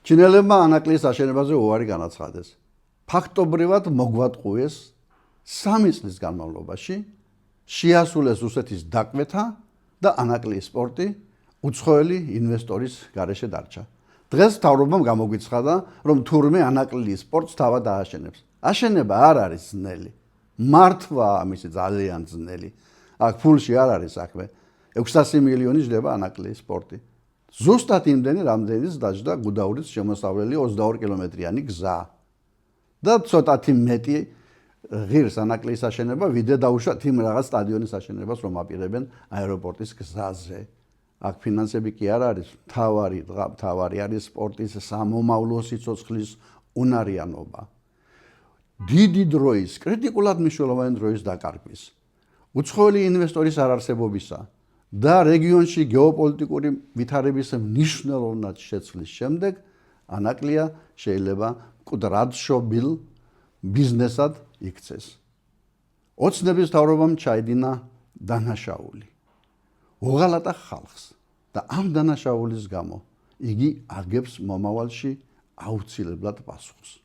ჩინელებმა ანაკლის აშენებაზე უარი განაცხადეს. ფაქტობრივად მოგვატყუეს 3 წლის განმავლობაში შეასრულეს რუსეთის დაკვეთა და ანაკლის სპორტი უცხოელი ინვესტორის გარეშე დარჩა. დღეს მთავრობამ გამოგვიცხადა, რომ თურმე ანაკლის სპორტს თავად ააშენებს. აშენება არ არის ძნელი. მართვა ამისი ძალიან ძნელი. აქ ფულში არ არის საქმე. 600 მილიონი ჯდება ანაკლის სპორტი. ზუსტად იმდენი, რამდენიც დაჯდა გუდაურის შემოსავლელი 22 კილომეტრიანი გზა. და ცოტათი მეტი ღირს ანაკლის აშენება, ვიდრე დაუშვათ იმ რაღაც სტადიონის აშენებას, რომ აპირებენ აეროპორტის გზაზე. აქ ფინანსები კი არ არის მთავარი არის სპორტის სამომავლო სიცოცხლის უნარიანობა. დიდი დროის, კრიტიკულად მნიშვნელოვანი დროის დაკარგვის, უცხოელი ინვესტორის არარსებობისა და რეგიონში გეოპოლიტიკური ვითარების მნიშვნელოვნად შეცვლის შემდეგ ანაკლია შეიძლება მკვდრადშობილ ბიზნესად იქცეს. ოცნების მთავრობამ ჩაიდინა დანაშაული. უღალატა ხალხს და ამ დანაშაულის გამო იგი აგებს მომავალში აუცილებლად პასუხს.